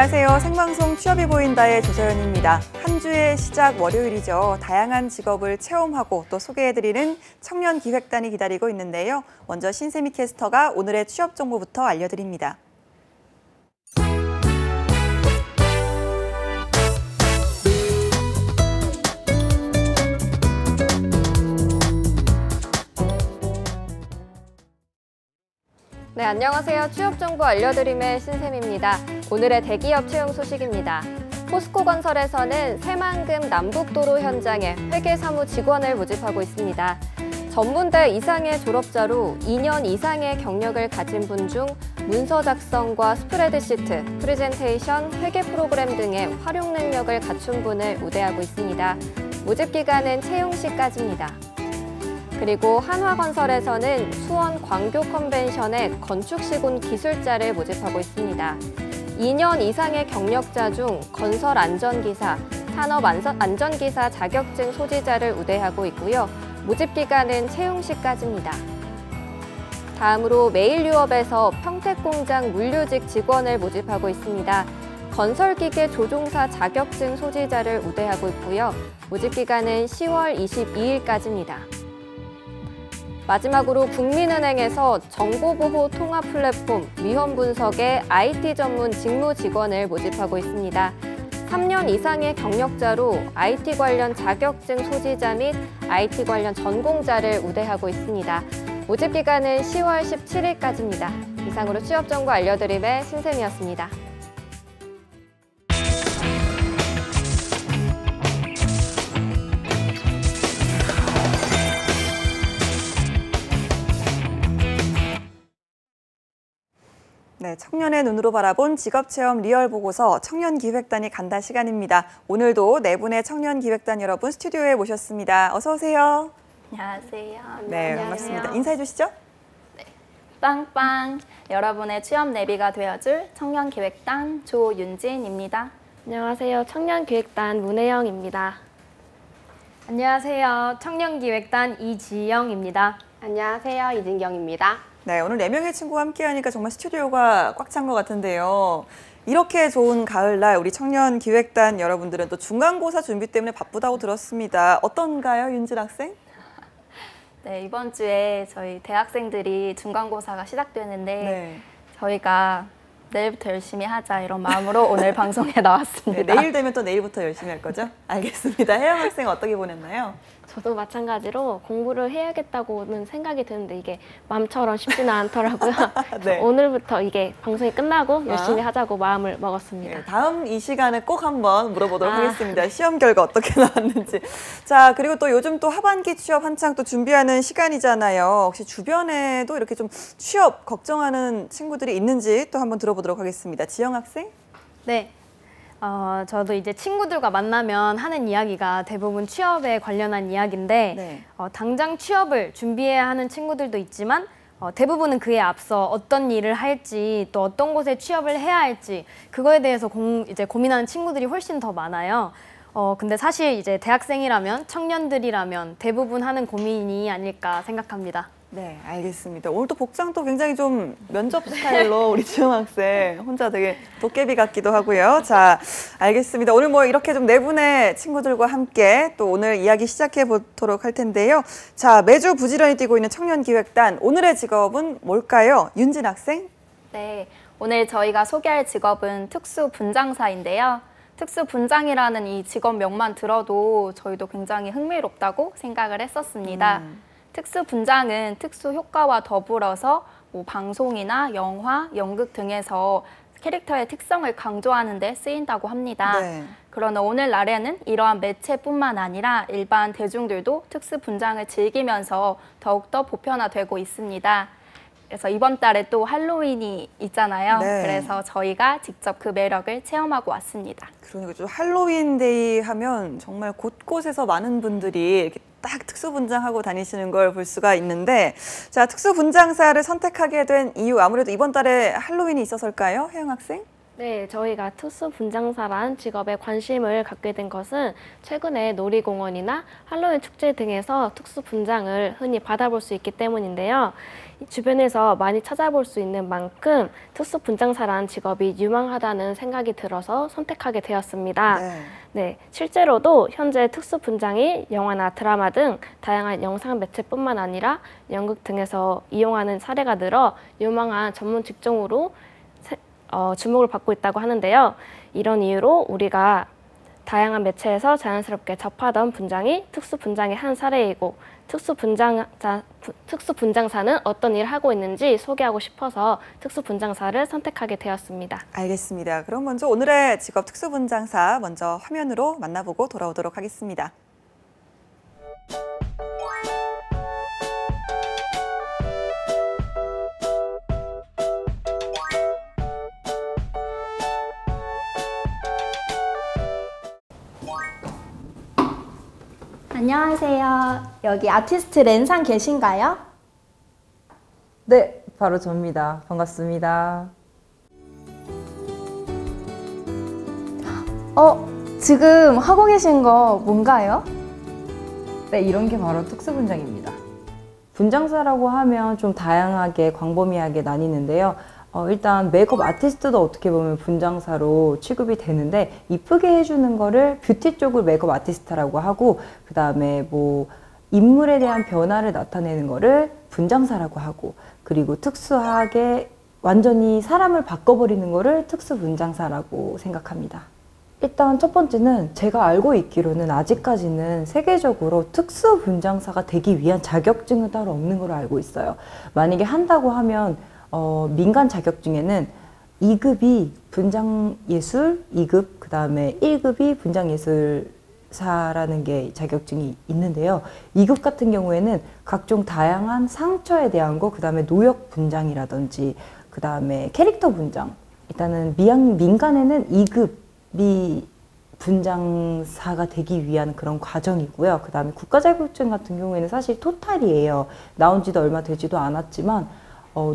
안녕하세요. 생방송 취업이 보인다의 조서연입니다. 한 주의 시작 월요일이죠. 다양한 직업을 체험하고 또 소개해드리는 청년기획단이 기다리고 있는데요. 먼저 신세미 캐스터가 오늘의 취업 정보부터 알려드립니다. 네, 안녕하세요. 취업 정보 알려드림의 신샘입니다. 오늘의 대기업 채용 소식입니다. 포스코건설에서는 새만금 남북도로 현장에 회계사무 직원을 모집하고 있습니다. 전문대 이상의 졸업자로 2년 이상의 경력을 가진 분 중 문서 작성과 스프레드시트, 프레젠테이션, 회계 프로그램 등의 활용 능력을 갖춘 분을 우대하고 있습니다. 모집 기간은 채용 시까지입니다. 그리고 한화건설에서는 수원 광교 컨벤션에 건축시군 기술자를 모집하고 있습니다. 2년 이상의 경력자 중 건설 안전기사, 산업 안전기사 자격증 소지자를 우대하고 있고요. 모집 기간은 채용 시까지입니다. 다음으로 메일유업에서 평택공장 물류직 직원을 모집하고 있습니다. 건설기계 조종사 자격증 소지자를 우대하고 있고요. 모집 기간은 10월 22일까지입니다. 마지막으로 국민은행에서 정보보호 통합 플랫폼 위험 분석의 IT 전문 직무 직원을 모집하고 있습니다. 3년 이상의 경력자로 IT 관련 자격증 소지자 및 IT 관련 전공자를 우대하고 있습니다. 모집 기간은 10월 17일까지입니다. 이상으로 취업 정보 알려드림의 신샘이었습니다. 네, 청년의 눈으로 바라본 직업체험 리얼보고서 청년기획단이 간다 시간입니다. 오늘도 네 분의 청년기획단 여러분 스튜디오에 모셨습니다. 어서 오세요. 안녕하세요. 네, 반갑습니다. 인사해 주시죠. 네, 빵빵 여러분의 취업 내비가 되어줄 청년기획단 조윤진입니다. 안녕하세요. 청년기획단 문혜영입니다. 안녕하세요. 청년기획단 이지영입니다. 안녕하세요. 이진경입니다. 네, 오늘 4명의 친구와 함께하니까 정말 스튜디오가 꽉 찬 것 같은데요. 이렇게 좋은 가을날 우리 청년기획단 여러분들은 또 중간고사 준비 때문에 바쁘다고 들었습니다. 어떤가요, 윤진 학생? 네, 이번 주에 저희 대학생들이 중간고사가 시작되는데 네. 저희가 내일부터 열심히 하자 이런 마음으로 오늘 방송에 나왔습니다. 네, 내일 되면 또 내일부터 열심히 할 거죠? 알겠습니다. 혜영 학생 어떻게 보냈나요? 저도 마찬가지로 공부를 해야겠다고는 생각이 드는데 이게 마음처럼 쉽지는 않더라고요. 네. 오늘부터 이게 방송이 끝나고 열심히 하자고 마음을 먹었습니다. 네, 다음 이 시간에 꼭 한번 물어보도록 하겠습니다. 시험 결과 어떻게 나왔는지. 자, 그리고 또 요즘 또 하반기 취업 한창 또 준비하는 시간이잖아요. 혹시 주변에도 이렇게 좀 취업 걱정하는 친구들이 있는지 또 한번 들어보도록 하겠습니다. 지영 학생? 네. 저도 이제 친구들과 만나면 하는 이야기가 대부분 취업에 관련한 이야기인데 네. 당장 취업을 준비해야 하는 친구들도 있지만 대부분은 그에 앞서 어떤 일을 할지 또 어떤 곳에 취업을 해야 할지 그거에 대해서 이제 고민하는 친구들이 훨씬 더 많아요. 근데 사실 이제 대학생이라면 청년들이라면 대부분 하는 고민이 아닐까 생각합니다. 네, 알겠습니다. 오늘 또 복장도 굉장히 좀 면접 스타일로 우리 지영 학생 혼자 되게 도깨비 같기도 하고요. 자, 알겠습니다. 오늘 뭐 이렇게 좀 네 분의 친구들과 함께 또 오늘 이야기 시작해 보도록 할 텐데요. 자, 매주 부지런히 뛰고 있는 청년기획단 오늘의 직업은 뭘까요? 윤진 학생? 네, 오늘 저희가 소개할 직업은 특수분장사인데요. 특수분장이라는 이 직업명만 들어도 저희도 굉장히 흥미롭다고 생각을 했었습니다. 특수분장은 특수효과와 더불어서 뭐 방송이나 영화, 연극 등에서 캐릭터의 특성을 강조하는 데 쓰인다고 합니다. 네. 그러나 오늘날에는 이러한 매체뿐만 아니라 일반 대중들도 특수분장을 즐기면서 더욱더 보편화되고 있습니다. 그래서 이번 달에 또 할로윈이 있잖아요. 네. 그래서 저희가 직접 그 매력을 체험하고 왔습니다. 그러니까 좀 할로윈데이 하면 정말 곳곳에서 많은 분들이 이렇게 딱 특수분장하고 다니시는 걸 볼 수가 있는데, 자, 특수분장사를 선택하게 된 이유, 아무래도 이번 달에 할로윈이 있어서일까요? 혜영 학생? 네, 저희가 특수 분장사란 직업에 관심을 갖게 된 것은 최근에 놀이공원이나 할로윈 축제 등에서 특수 분장을 흔히 받아볼 수 있기 때문인데요. 주변에서 많이 찾아볼 수 있는 만큼 특수 분장사란 직업이 유망하다는 생각이 들어서 선택하게 되었습니다. 네. 네, 실제로도 현재 특수 분장이 영화나 드라마 등 다양한 영상 매체뿐만 아니라 연극 등에서 이용하는 사례가 늘어 유망한 전문 직종으로 주목을 받고 있다고 하는데요. 이런 이유로 우리가 다양한 매체에서 자연스럽게 접하던 분장이 특수 분장의 한 사례이고 특수 분장사는 어떤 일을 하고 있는지 소개하고 싶어서 특수 분장사를 선택하게 되었습니다. 알겠습니다. 그럼 먼저 오늘의 직업 특수분장사 먼저 화면으로 만나보고 돌아오도록 하겠습니다. 안녕하세요. 여기 아티스트 렌상 계신가요? 네, 바로 접니다. 반갑습니다. 지금 하고 계신 거 뭔가요? 네, 이런 게 바로 특수분장입니다. 분장사라고 하면 좀 다양하게 광범위하게 나뉘는데요. 일단 메이크업 아티스트도 어떻게 보면 분장사로 취급이 되는데 이쁘게 해주는 거를 뷰티 쪽을 메이크업 아티스트라고 하고 그 다음에 뭐 인물에 대한 변화를 나타내는 거를 분장사라고 하고 그리고 특수하게 완전히 사람을 바꿔버리는 거를 특수분장사라고 생각합니다. 일단 첫 번째는 제가 알고 있기로는 아직까지는 세계적으로 특수분장사가 되기 위한 자격증은 따로 없는 걸로 알고 있어요. 만약에 한다고 하면 민간 자격증에는 2급이 분장예술, 2급, 그 다음에 1급이 분장예술사라는 게 자격증이 있는데요. 2급 같은 경우에는 각종 다양한 상처에 대한 거, 그 다음에 노역 분장이라든지, 그 다음에 캐릭터 분장. 일단은 민간에는 2급이 분장사가 되기 위한 그런 과정이고요. 그 다음에 국가자격증 같은 경우에는 사실 토탈이에요. 나온 지도 얼마 되지도 않았지만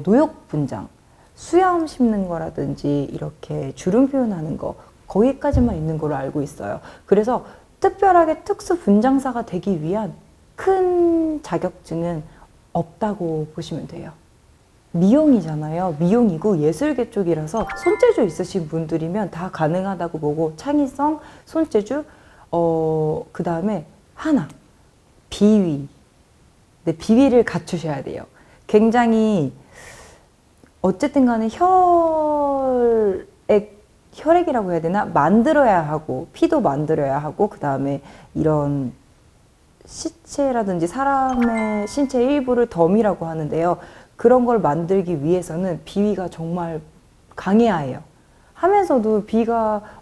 노역 분장, 수염 심는 거라든지 이렇게 주름 표현하는 거 거기까지만 있는 걸로 알고 있어요. 그래서 특별하게 특수 분장사가 되기 위한 큰 자격증은 없다고 보시면 돼요. 미용이잖아요. 미용이고 예술계 쪽이라서 손재주 있으신 분들이면 다 가능하다고 보고 창의성, 손재주, 그 다음에 하나, 비위. 네, 비위를 갖추셔야 돼요. 굉장히 어쨌든 간에 혈액이라고 해야 되나? 만들어야 하고, 피도 만들어야 하고, 그 다음에 이런 시체라든지 사람의 신체 일부를 덤이라고 하는데요. 그런 걸 만들기 위해서는 비위가 정말 강해야 해요. 하면서도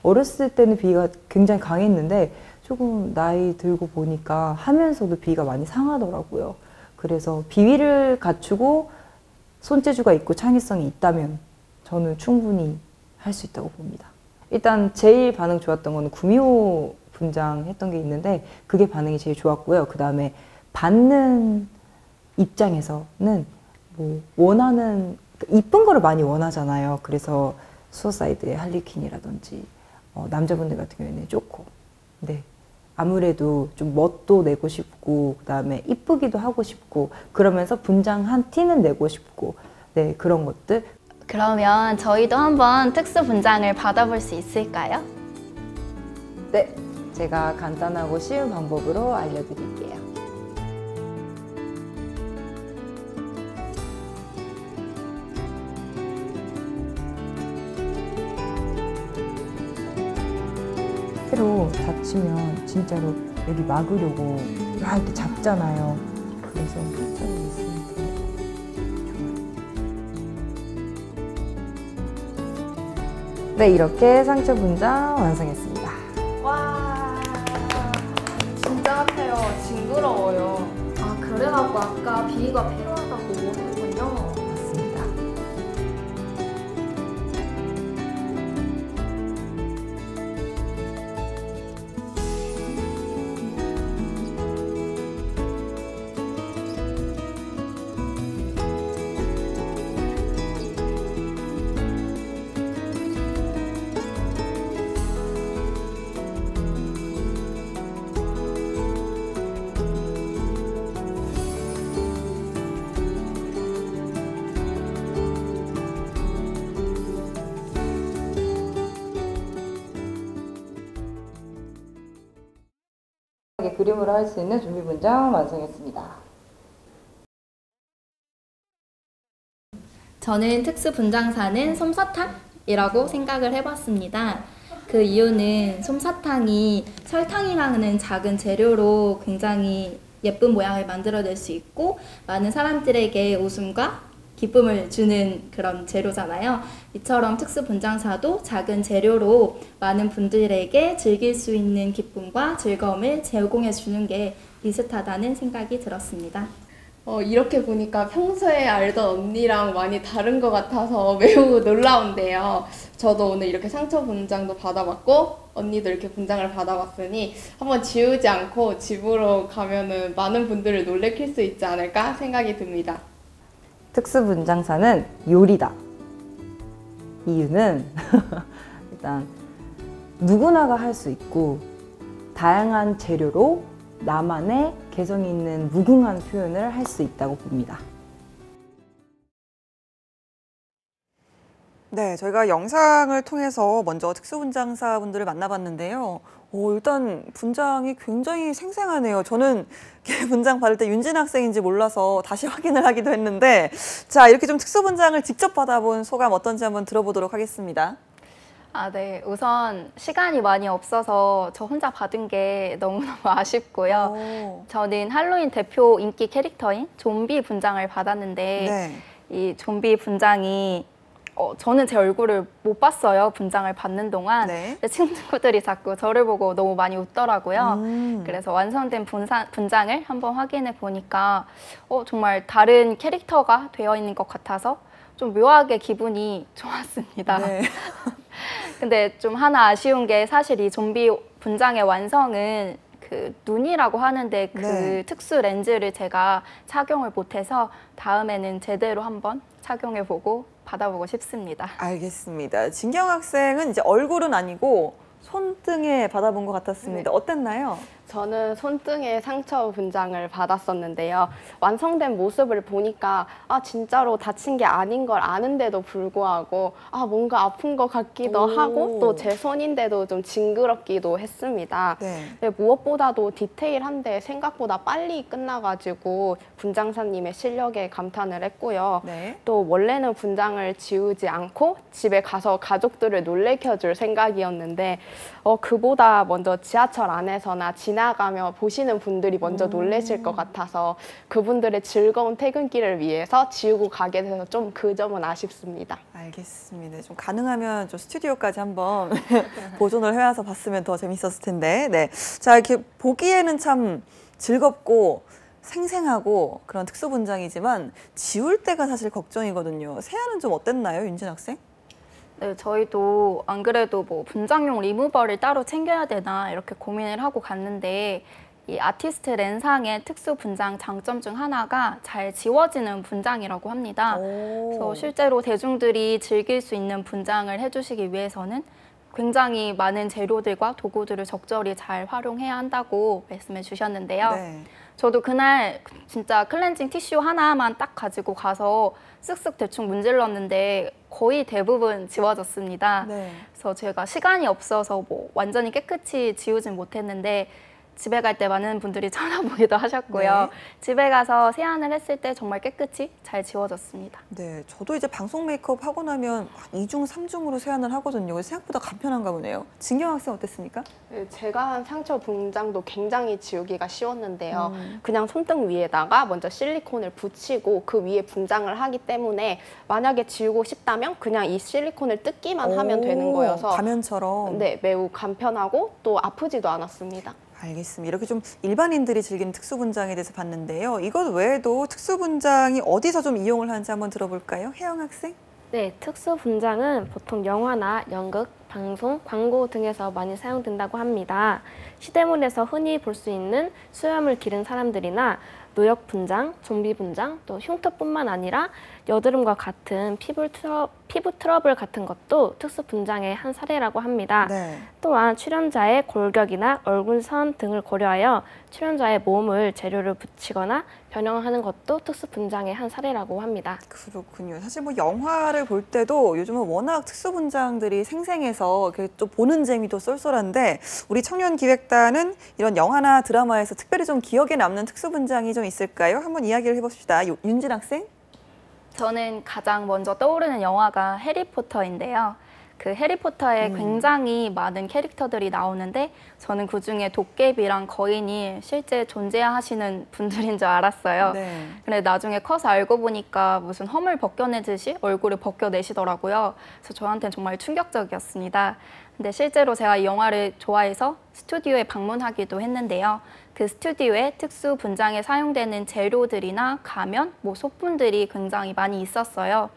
어렸을 때는 비위가 굉장히 강했는데 조금 나이 들고 보니까 하면서도 비위가 많이 상하더라고요. 그래서 비위를 갖추고 손재주가 있고 창의성이 있다면 저는 충분히 할 수 있다고 봅니다. 일단 제일 반응 좋았던 거는 구미호 분장 했던 게 있는데 그게 반응이 제일 좋았고요. 그 다음에 받는 입장에서는 뭐 원하는 이쁜 거를 많이 원하잖아요. 그래서 수어사이드의 할리퀸이라든지 남자분들 같은 경우에는 쪼코. 네. 아무래도 좀 멋도 내고 싶고 그 다음에 이쁘기도 하고 싶고 그러면서 분장한 티는 내고 싶고 네 그런 것들. 그러면 저희도 한번 특수 분장을 받아볼 수 있을까요? 네, 제가 간단하고 쉬운 방법으로 알려드릴게요. 새로 다치면 진짜로 여기 막으려고 막 이렇게 잡잖아요. 그래서 살짝 있으면 돼요. 좋아요. 네, 이렇게 상처 분장 완성했습니다. 와, 진짜 같아요. 징그러워요. 아, 그래갖고 아까 비위가 필요하다고 했군요. 맞습니다. 그림으로 할 수 있는 좀비 분장 완성했습니다. 저는 특수 분장사는 솜사탕이라고 생각을 해봤습니다. 그 이유는 솜사탕이 설탕이라는 작은 재료로 굉장히 예쁜 모양을 만들어낼 수 있고 많은 사람들에게 웃음과 기쁨을 주는 그런 재료잖아요. 이처럼 특수 분장사도 작은 재료로 많은 분들에게 즐길 수 있는 기쁨과 즐거움을 제공해 주는 게 비슷하다는 생각이 들었습니다. 이렇게 보니까 평소에 알던 언니랑 많이 다른 것 같아서 매우 놀라운데요. 저도 오늘 이렇게 상처 분장도 받아봤고 언니도 이렇게 분장을 받아봤으니 한번 지우지 않고 집으로 가면은 많은 분들을 놀래킬 수 있지 않을까 생각이 듭니다. 특수 분장사는 요리다. 이유는 일단 누구나가 할 수 있고 다양한 재료로 나만의 개성 있는 무궁한 표현을 할 수 있다고 봅니다. 네, 저희가 영상을 통해서 먼저 특수분장사분들을 만나봤는데요. 일단 분장이 굉장히 생생하네요. 저는 분장 받을 때 윤진 학생인지 몰라서 다시 확인을 하기도 했는데, 자, 이렇게 좀 특수분장을 직접 받아본 소감 어떤지 한번 들어보도록 하겠습니다. 네. 우선 시간이 많이 없어서 저 혼자 받은 게 너무너무 아쉽고요. 저는 할로윈 대표 인기 캐릭터인 좀비 분장을 받았는데 네. 이 좀비 분장이 저는 제 얼굴을 못 봤어요. 분장을 받는 동안. 네. 근데 친구들이 자꾸 저를 보고 너무 많이 웃더라고요. 그래서 완성된 분장을 한번 확인해 보니까 정말 다른 캐릭터가 되어 있는 것 같아서 좀 묘하게 기분이 좋았습니다. 네. 근데 좀 하나 아쉬운 게 사실 이 좀비 분장의 완성은 그 눈이라고 하는데 그 네. 특수 렌즈를 제가 착용을 못해서 다음에는 제대로 한번 착용해보고 받아보고 싶습니다. 알겠습니다. 진경 학생은 이제 얼굴은 아니고 손등에 받아본 것 같았습니다. 어땠나요? 저는 손등에 상처 분장을 받았었는데요. 완성된 모습을 보니까 진짜로 다친 게 아닌 걸 아는데도 불구하고 뭔가 아픈 것 같기도 하고 또 제 손인데도 좀 징그럽기도 했습니다. 네. 무엇보다도 디테일한데 생각보다 빨리 끝나가지고 분장사님의 실력에 감탄을 했고요. 네. 또 원래는 분장을 지우지 않고 집에 가서 가족들을 놀래켜줄 생각이었는데 그보다 먼저 지하철 안에서나 지나가며 보시는 분들이 먼저 놀라실 것 같아서 그분들의 즐거운 퇴근길을 위해서 지우고 가게 돼서 좀 그 점은 아쉽습니다. 알겠습니다. 좀 가능하면 좀 스튜디오까지 한번 보존을 해와서 봤으면 더 재밌었을 텐데. 네. 자, 이렇게 보기에는 참 즐겁고 생생하고 그런 특수 분장이지만 지울 때가 사실 걱정이거든요. 세안은 좀 어땠나요, 윤진 학생? 네, 저희도 안 그래도 뭐 분장용 리무버를 따로 챙겨야 되나 이렇게 고민을 하고 갔는데 이 아티스트 렌상의 특수 분장 장점 중 하나가 잘 지워지는 분장이라고 합니다. 그래서 실제로 대중들이 즐길 수 있는 분장을 해주시기 위해서는 굉장히 많은 재료들과 도구들을 적절히 잘 활용해야 한다고 말씀해 주셨는데요. 네. 저도 그날 진짜 클렌징 티슈 하나만 딱 가지고 가서 쓱쓱 대충 문질렀는데 거의 대부분 지워졌습니다. 네. 그래서 제가 시간이 없어서 뭐 완전히 깨끗이 지우진 못했는데 집에 갈 때 많은 분들이 쳐다보기도 하셨고요. 네. 집에 가서 세안을 했을 때 정말 깨끗이 잘 지워졌습니다. 네, 저도 이제 방송 메이크업 하고 나면 2중, 3중으로 세안을 하거든요. 그래서 생각보다 간편한가 보네요. 진경 학생 어땠습니까? 네, 제가 한 상처 분장도 굉장히 지우기가 쉬웠는데요. 그냥 손등 위에다가 먼저 실리콘을 붙이고 그 위에 분장을 하기 때문에 만약에 지우고 싶다면 그냥 이 실리콘을 뜯기만 하면 되는 거여서 가면처럼. 네, 매우 간편하고 또 아프지도 않았습니다. 알겠습니다. 이렇게 좀 일반인들이 즐기는 특수분장에 대해서 봤는데요. 이것 외에도 특수분장이 어디서 좀 이용을 하는지 한번 들어볼까요? 혜영 학생? 네, 특수 분장은 보통 영화나 연극, 방송, 광고 등에서 많이 사용된다고 합니다. 시대물에서 흔히 볼 수 있는 수염을 기른 사람들이나 노역 분장, 좀비 분장, 또 흉터뿐만 아니라 여드름과 같은 피부 트러블 같은 것도 특수 분장의 한 사례라고 합니다. 네. 또한 출연자의 골격이나 얼굴선 등을 고려하여 출연자의 몸을 재료를 붙이거나 변형하는 것도 특수 분장의 한 사례라고 합니다. 그렇군요. 사실 뭐 영화를 볼 때도 요즘은 워낙 특수 분장들이 생생해서 이렇게 또 보는 재미도 쏠쏠한데 우리 청년 기획단은 이런 영화나 드라마에서 특별히 좀 기억에 남는 특수 분장이 좀 있을까요? 한번 이야기를 해봅시다. 윤진 학생? 저는 가장 먼저 떠오르는 영화가 해리포터인데요. 그 해리포터에 굉장히 많은 캐릭터들이 나오는데 저는 그중에 도깨비랑 거인이 실제 존재하시는 분들인 줄 알았어요. 네. 근데 나중에 커서 알고 보니까 무슨 험을 벗겨내듯이 얼굴을 벗겨내시더라고요. 그래서 저한테는 정말 충격적이었습니다. 근데 실제로 제가 이 영화를 좋아해서 스튜디오에 방문하기도 했는데요. 그 스튜디오에 특수 분장에 사용되는 재료들이나 가면, 소품들이 굉장히 많이 있었어요.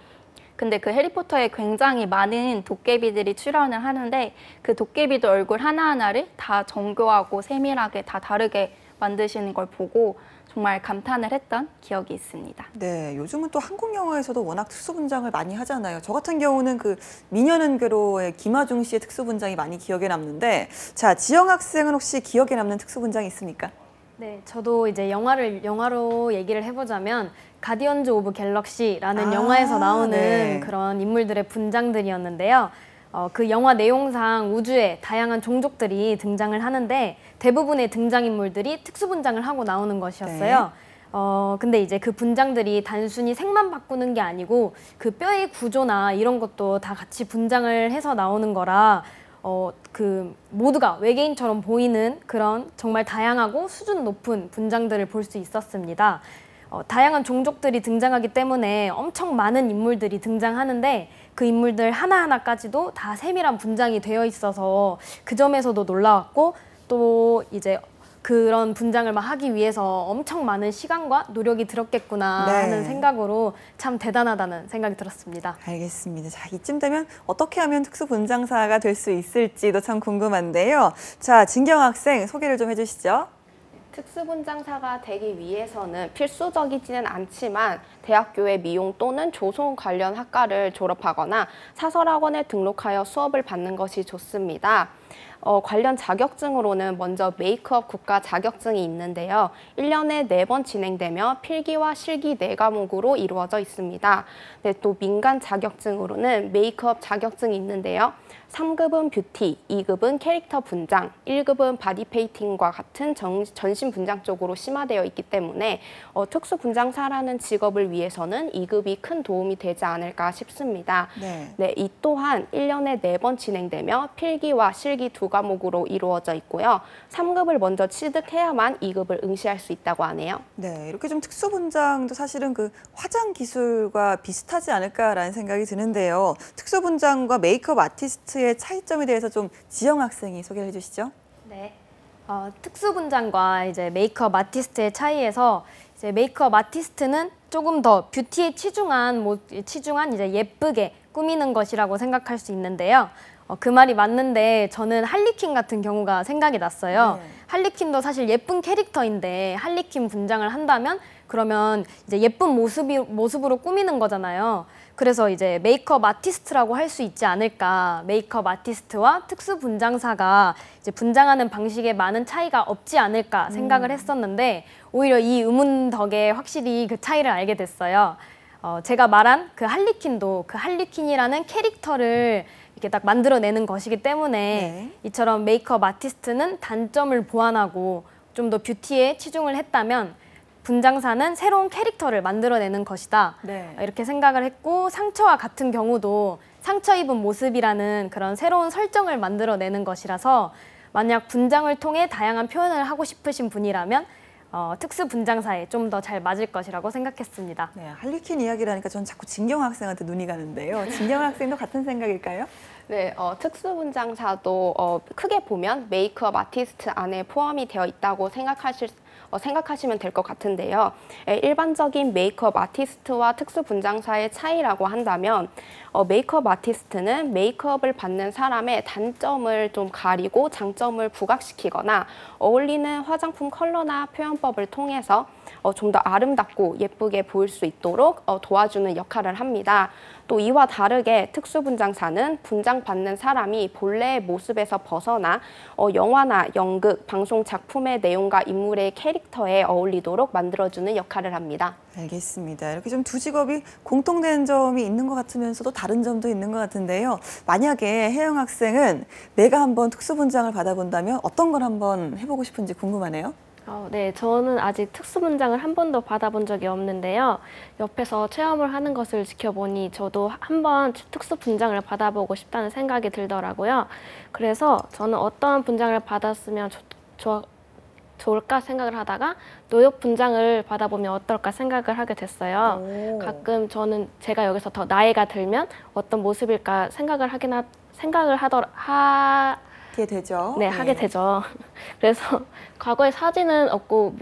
근데 그 해리포터에 굉장히 많은 도깨비들이 출연을 하는데 그 도깨비들 얼굴 하나하나를 다 정교하고 세밀하게 다 다르게 만드시는 걸 보고 정말 감탄을 했던 기억이 있습니다. 네, 요즘은 또 한국 영화에서도 워낙 특수 분장을 많이 하잖아요. 저 같은 경우는 그 미녀는 괴로워의 김하중 씨의 특수 분장이 많이 기억에 남는데, 자, 지영 학생은 혹시 기억에 남는 특수 분장이 있습니까? 네, 저도 이제 영화로 얘기를 해보자면 가디언즈 오브 갤럭시라는 영화에서 나오는 네. 그런 인물들의 분장들이었는데요. 그 영화 내용상 우주에 다양한 종족들이 등장을 하는데 대부분의 등장인물들이 특수 분장을 하고 나오는 것이었어요. 근데 이제 그 분장들이 단순히 색만 바꾸는 게 아니고 그 뼈의 구조나 이런 것도 다 같이 분장을 해서 나오는 거라 그 모두가 외계인처럼 보이는 그런 정말 다양하고 수준 높은 분장들을 볼 수 있었습니다. 다양한 종족들이 등장하기 때문에 엄청 많은 인물들이 등장하는데 그 인물들 하나하나까지도 다 세밀한 분장이 되어 있어서 그 점에서도 놀라웠고 또 이제 그런 분장을 막 하기 위해서 엄청 많은 시간과 노력이 들었겠구나 하는 생각으로 참 대단하다는 생각이 들었습니다. 알겠습니다. 자, 이쯤 되면 어떻게 하면 특수 분장사가 될 수 있을지도 참 궁금한데요. 자, 진경 학생 소개를 좀 해주시죠. 특수분장사가 되기 위해서는 필수적이지는 않지만 대학교의 미용 또는 조성 관련 학과를 졸업하거나 사설학원에 등록하여 수업을 받는 것이 좋습니다. 관련 자격증으로는 먼저 메이크업 국가 자격증이 있는데요. 1년에 4번 진행되며 필기와 실기 4과목으로 이루어져 있습니다. 네, 또 민간 자격증으로는 메이크업 자격증이 있는데요. 3급은 뷰티, 2급은 캐릭터 분장, 1급은 바디 페인팅과 같은 전신 분장 쪽으로 심화되어 있기 때문에 특수 분장사라는 직업을 위해서는 2급이 큰 도움이 되지 않을까 싶습니다. 네, 이 또한 1년에 4번 진행되며 필기와 실기 2과목으로 이루어져 있고요. 3급을 먼저 취득해야만 2급을 응시할 수 있다고 하네요. 네, 이렇게 좀 특수 분장도 사실은 그 화장 기술과 비슷하지 않을까라는 생각이 드는데요. 특수 분장과 메이크업 아티스트의 차이점에 대해서 좀 지영 학생이 소개를 해주시죠. 네, 특수 분장과 이제 메이크업 아티스트의 차이에서 이제 메이크업 아티스트는 조금 더 뷰티에 치중한 이제 예쁘게 꾸미는 것이라고 생각할 수 있는데요. 그 말이 맞는데 저는 할리퀸 같은 경우가 생각이 났어요. 할리퀸도 사실 예쁜 캐릭터인데 할리퀸 분장을 한다면 그러면 이제 예쁜 모습으로 꾸미는 거잖아요. 그래서 이제 메이크업 아티스트라고 할 수 있지 않을까. 메이크업 아티스트와 특수 분장사가 이제 분장하는 방식에 많은 차이가 없지 않을까 생각을 했었는데 오히려 이 의문 덕에 확실히 그 차이를 알게 됐어요. 제가 말한 그 할리퀸도 그 할리퀸이라는 캐릭터를 이렇게 딱 만들어내는 것이기 때문에 이처럼 메이크업 아티스트는 단점을 보완하고 좀 더 뷰티에 치중을 했다면 분장사는 새로운 캐릭터를 만들어내는 것이다. 이렇게 생각을 했고 상처와 같은 경우도 상처 입은 모습이라는 그런 새로운 설정을 만들어내는 것이라서 만약 분장을 통해 다양한 표현을 하고 싶으신 분이라면 특수 분장사에 좀 더 잘 맞을 것이라고 생각했습니다. 네, 할리퀸 이야기를 하니까 저는 자꾸 진경 학생한테 눈이 가는데요. 진경 학생도 같은 생각일까요? 네, 특수분장사도 크게 보면 메이크업 아티스트 안에 포함이 되어 있다고 생각하시면 될 것 같은데요. 일반적인 메이크업 아티스트와 특수분장사의 차이라고 한다면 메이크업 아티스트는 메이크업을 받는 사람의 단점을 좀 가리고 장점을 부각시키거나 어울리는 화장품 컬러나 표현법을 통해서 좀 더 아름답고 예쁘게 보일 수 있도록 도와주는 역할을 합니다. 또 이와 다르게 특수분장사는 분장받는 사람이 본래의 모습에서 벗어나 영화나 연극, 방송 작품의 내용과 인물의 캐릭터에 어울리도록 만들어주는 역할을 합니다. 알겠습니다. 이렇게 좀 두 직업이 공통된 점이 있는 것 같으면서도 다른 점도 있는 것 같은데요. 만약에 혜영 학생은 내가 한번 특수분장을 받아본다면 어떤 걸 한번 해보고 싶은지 궁금하네요. 네, 저는 아직 특수분장을 한 번도 받아본 적이 없는데요. 옆에서 체험을 하는 것을 지켜보니 저도 한번 특수분장을 받아보고 싶다는 생각이 들더라고요. 그래서 저는 어떤 분장을 받았으면 좋을까 생각을 하다가 노역분장을 받아보면 어떨까 생각을 하게 됐어요. 가끔 저는 제가 여기서 더 나이가 들면 어떤 모습일까 생각을 하게 되죠. 네, 하게 되죠. 그래서 과거의 사진은 없고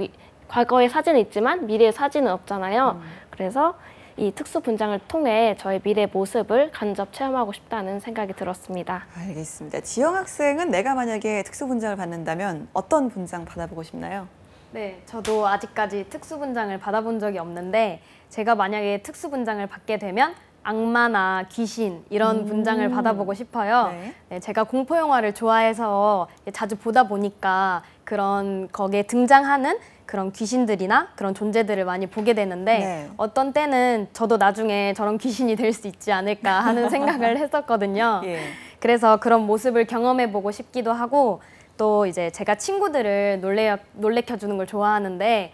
과거의 사진은 있지만 미래의 사진은 없잖아요. 그래서 이 특수 분장을 통해 저의 미래 모습을 간접 체험하고 싶다는 생각이 들었습니다. 알겠습니다. 지영 학생은 내가 만약에 특수 분장을 받는다면 어떤 분장 받아보고 싶나요? 네, 저도 아직까지 특수분장을 받아본 적이 없는데 제가 만약에 특수분장을 받게 되면 악마나 귀신 이런 분장을 받아보고 싶어요. 네. 네, 제가 공포 영화를 좋아해서 자주 보다 보니까 그런 거기에 등장하는 그런 귀신들이나 그런 존재들을 많이 보게 되는데 네. 어떤 때는 저도 나중에 저런 귀신이 될 수 있지 않을까 하는 생각을 했었거든요. 예. 그래서 그런 모습을 경험해보고 싶기도 하고 또 이제 제가 친구들을 놀래켜주는 걸 좋아하는데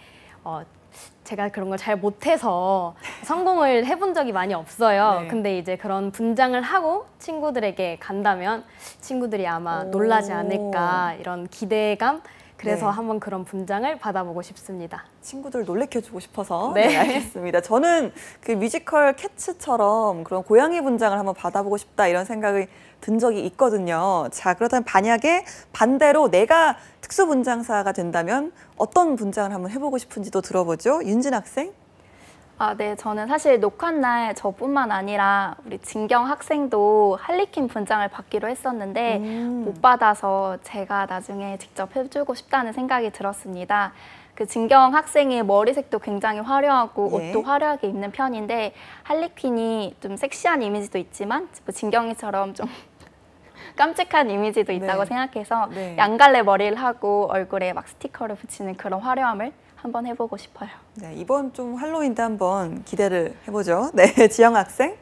제가 그런 걸 잘 못해서 성공을 해본 적이 많이 없어요. 네. 근데 이제 그런 분장을 하고 친구들에게 간다면 친구들이 아마 놀라지 않을까 이런 기대감. 그래서 네. 한번 그런 분장을 받아보고 싶습니다. 친구들 놀래켜주고 싶어서. 네. 네, 알겠습니다. 저는 그 뮤지컬 캐츠처럼 그런 고양이 분장을 한번 받아보고 싶다 이런 생각이 든 적이 있거든요. 자, 그렇다면 만약에 반대로 내가 특수분장사가 된다면 어떤 분장을 한번 해보고 싶은지도 들어보죠. 윤진 학생. 네. 저는 사실 녹화날 저뿐만 아니라 우리 진경 학생도 할리퀸 분장을 받기로 했었는데 못 받아서 제가 나중에 직접 해주고 싶다는 생각이 들었습니다. 그 진경 학생의 머리색도 굉장히 화려하고 예. 옷도 화려하게 입는 편인데 할리퀸이 좀 섹시한 이미지도 있지만 뭐 진경이처럼 좀 깜찍한 이미지도 있다고 네. 생각해서 네. 양갈래 머리를 하고 얼굴에 막 스티커를 붙이는 그런 화려함을 한번 해보고 싶어요. 네, 이번 좀 할로윈 때 한번 기대를 해보죠. 네, 지영 학생.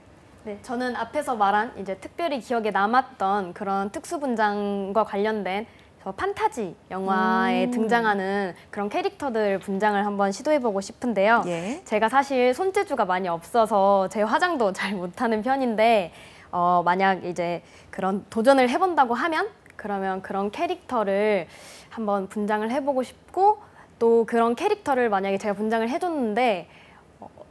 네, 저는 앞에서 말한 이제 특별히 기억에 남았던 그런 특수분장과 관련된 저 판타지 영화에 등장하는 그런 캐릭터들 분장을 한번 시도해보고 싶은데요. 예. 제가 사실 손재주가 많이 없어서 제 화장도 잘 못하는 편인데 만약 이제 그런 도전을 해본다고 하면 그러면 그런 캐릭터를 한번 분장을 해보고 싶고 또 그런 캐릭터를 만약에 제가 분장을 해줬는데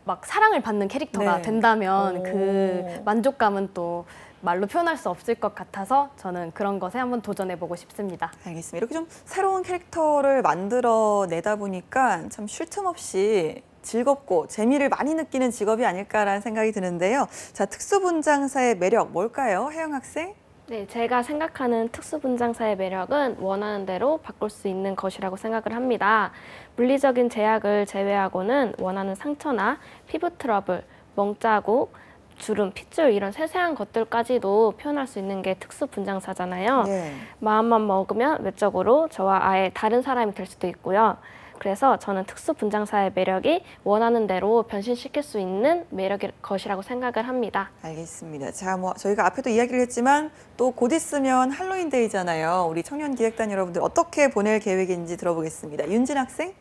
막 사랑을 받는 캐릭터가 네. 된다면 오. 그 만족감은 또 말로 표현할 수 없을 것 같아서 저는 그런 것에 한번 도전해보고 싶습니다. 알겠습니다. 이렇게 좀 새로운 캐릭터를 만들어내다 보니까 참 쉴 틈 없이 즐겁고 재미를 많이 느끼는 직업이 아닐까라는 생각이 드는데요. 자, 특수분장사의 매력 뭘까요? 혜영 학생? 네, 제가 생각하는 특수분장사의 매력은 원하는 대로 바꿀 수 있는 것이라고 생각을 합니다. 물리적인 제약을 제외하고는 원하는 상처나 피부 트러블, 멍자국, 주름, 핏줄 이런 세세한 것들까지도 표현할 수 있는 게 특수분장사잖아요. 네. 마음만 먹으면 외적으로 저와 아예 다른 사람이 될 수도 있고요. 그래서 저는 특수분장사의 매력이 원하는 대로 변신시킬 수 있는 매력일 것이라고 생각을 합니다. 알겠습니다. 자, 뭐 저희가 앞에도 이야기를 했지만 또 곧 있으면 할로윈데이잖아요. 우리 청년기획단 여러분들 어떻게 보낼 계획인지 들어보겠습니다. 윤진 학생?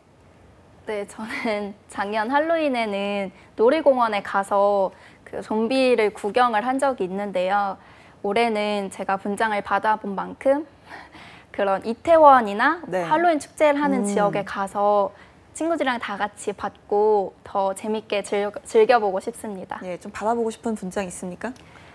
네, 저는 작년 할로윈에는 놀이공원에 가서 그 좀비를 구경을 한 적이 있는데요. 올해는 제가 분장을 받아본 만큼 그런 이태원이나 네. 할로윈 축제를 하는 지역에 가서 친구들이랑 다 같이 받고 더 재밌게 즐겨보고 싶습니다. 예, 좀 받아보고 싶은 분장 있습니까?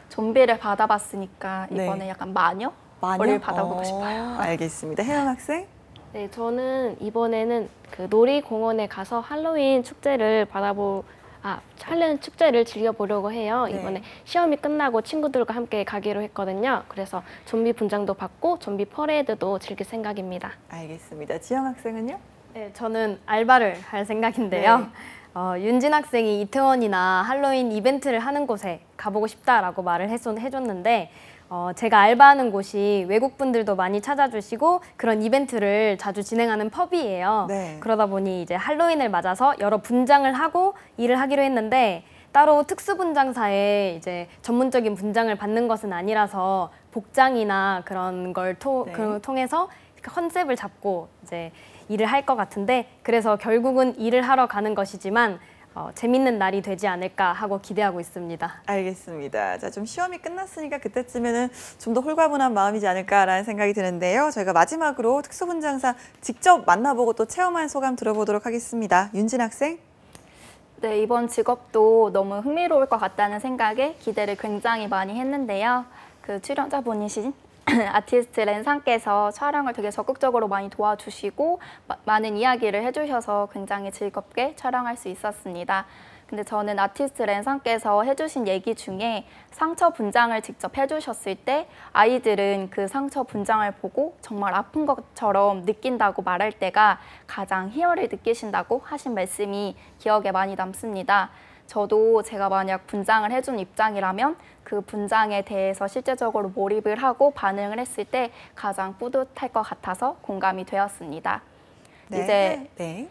좀비를 받아봤으니까 네. 이번에 약간 마녀? 마녀? 를 받아보고 싶어요. 알겠습니다. 혜영 학생? 네, 저는 이번에는 그 놀이공원에 가서 할로윈 축제를 할로윈 축제를 즐겨보려고 해요. 네. 이번에 시험이 끝나고 친구들과 함께 가기로 했거든요. 그래서 좀비 분장도 받고 좀비 퍼레이드도 즐길 생각입니다. 알겠습니다. 지영 학생은요? 네, 저는 알바를 할 생각인데요. 네. 윤진 학생이 이태원이나 할로윈 이벤트를 하는 곳에 가보고 싶다라고 말을 해줬는데 제가 알바하는 곳이 외국 분들도 많이 찾아주시고 그런 이벤트를 자주 진행하는 펍이에요. 네. 그러다 보니 이제 할로윈을 맞아서 여러 분장을 하고 일을 하기로 했는데 따로 특수 분장사에 이제 전문적인 분장을 받는 것은 아니라서 복장이나 그런 걸 통해서 컨셉을 잡고 이제 일을 할 것 같은데 그래서 결국은 일을 하러 가는 것이지만 재밌는 날이 되지 않을까 하고 기대하고 있습니다. 알겠습니다. 자, 좀 시험이 끝났으니까 그때쯤에는 좀 더 홀가분한 마음이지 않을까라는 생각이 드는데요. 저희가 마지막으로 특수분장사 직접 만나보고 또 체험한 소감 들어보도록 하겠습니다. 윤진 학생. 네, 이번 직업도 너무 흥미로울 것 같다는 생각에 기대를 굉장히 많이 했는데요. 그 출연자분이신 아티스트 렌상께서 촬영을 되게 적극적으로 많이 도와주시고 많은 이야기를 해주셔서 굉장히 즐겁게 촬영할 수 있었습니다. 근데 저는 아티스트 렌상께서 해주신 얘기 중에 상처 분장을 직접 해주셨을 때 아이들은 그 상처 분장을 보고 정말 아픈 것처럼 느낀다고 말할 때가 가장 희열을 느끼신다고 하신 말씀이 기억에 많이 남습니다. 저도 제가 만약 분장을 해준 입장이라면 그 분장에 대해서 실제적으로 몰입을 하고 반응을 했을 때 가장 뿌듯할 것 같아서 공감이 되었습니다. 네. 이제 네.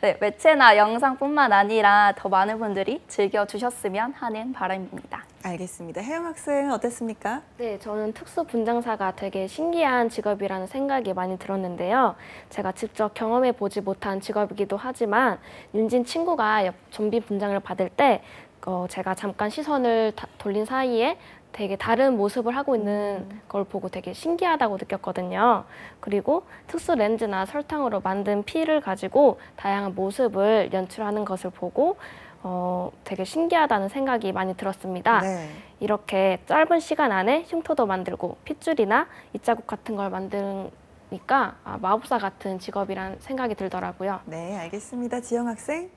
네, 매체나 영상뿐만 아니라 더 많은 분들이 즐겨주셨으면 하는 바람입니다. 알겠습니다. 혜영 학생은 어땠습니까? 네, 저는 특수 분장사가 되게 신기한 직업이라는 생각이 많이 들었는데요. 제가 직접 경험해 보지 못한 직업이기도 하지만 윤진 친구가 좀비 분장을 받을 때 제가 잠깐 시선을 돌린 사이에 되게 다른 모습을 하고 있는 걸 보고 되게 신기하다고 느꼈거든요. 그리고 특수 렌즈나 설탕으로 만든 피를 가지고 다양한 모습을 연출하는 것을 보고 되게 신기하다는 생각이 많이 들었습니다. 네. 이렇게 짧은 시간 안에 흉터도 만들고 핏줄이나 입자국 같은 걸 만드니까 마법사 같은 직업이란 생각이 들더라고요. 네, 알겠습니다. 지영 학생.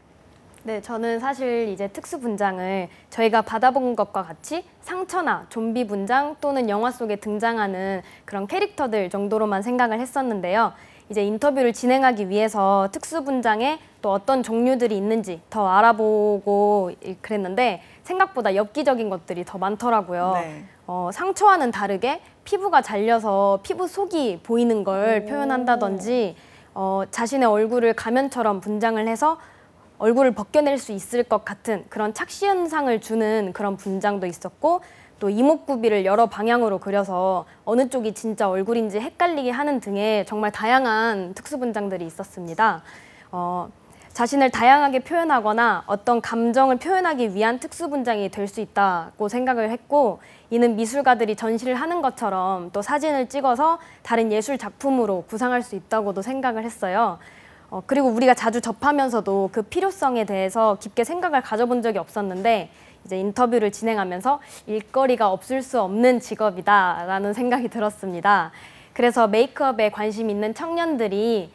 네, 저는 사실 이제 특수 분장을 저희가 받아본 것과 같이 상처나 좀비 분장 또는 영화 속에 등장하는 그런 캐릭터들 정도로만 생각을 했었는데요. 이제 인터뷰를 진행하기 위해서 특수 분장에 또 어떤 종류들이 있는지 더 알아보고 그랬는데 생각보다 엽기적인 것들이 더 많더라고요. 네. 상처와는 다르게 피부가 잘려서 피부 속이 보이는 걸 표현한다든지 자신의 얼굴을 가면처럼 분장을 해서 얼굴을 벗겨낼 수 있을 것 같은 그런 착시 현상을 주는 그런 분장도 있었고 또 이목구비를 여러 방향으로 그려서 어느 쪽이 진짜 얼굴인지 헷갈리게 하는 등의 정말 다양한 특수 분장들이 있었습니다. 자신을 다양하게 표현하거나 어떤 감정을 표현하기 위한 특수 분장이 될 수 있다고 생각을 했고 이는 미술가들이 전시를 하는 것처럼 또 사진을 찍어서 다른 예술 작품으로 구상할 수 있다고도 생각을 했어요. 그리고 우리가 자주 접하면서도 그 필요성에 대해서 깊게 생각을 가져본 적이 없었는데 이제 인터뷰를 진행하면서 일거리가 없을 수 없는 직업이다라는 생각이 들었습니다. 그래서 메이크업에 관심 있는 청년들이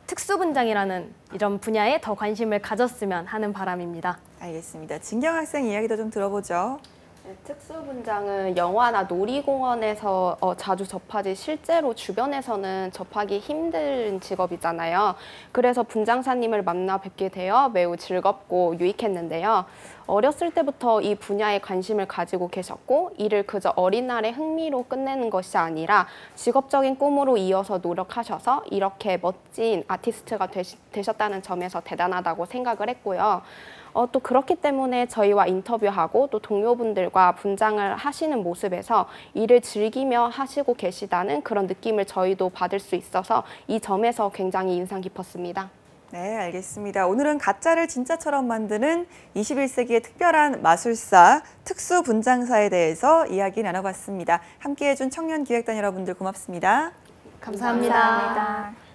특수 분장이라는 이런 분야에 더 관심을 가졌으면 하는 바람입니다. 알겠습니다. 진경 학생 이야기도 좀 들어보죠. 네, 특수 분장은 영화나 놀이공원에서 자주 접하지 실제로 주변에서는 접하기 힘든 직업이잖아요. 그래서 분장사님을 만나 뵙게 되어 매우 즐겁고 유익했는데요. 어렸을 때부터 이 분야에 관심을 가지고 계셨고 이를 그저 어린 날의 흥미로 끝내는 것이 아니라 직업적인 꿈으로 이어서 노력하셔서 이렇게 멋진 아티스트가 되셨다는 점에서 대단하다고 생각을 했고요. 또 그렇기 때문에 저희와 인터뷰하고 또 동료분들과 분장을 하시는 모습에서 일을 즐기며 하시고 계시다는 그런 느낌을 저희도 받을 수 있어서 이 점에서 굉장히 인상 깊었습니다. 네, 알겠습니다. 오늘은 가짜를 진짜처럼 만드는 21세기의 특별한 마술사, 특수 분장사에 대해서 이야기 나눠봤습니다. 함께해 준 청년기획단 여러분들 고맙습니다. 감사합니다.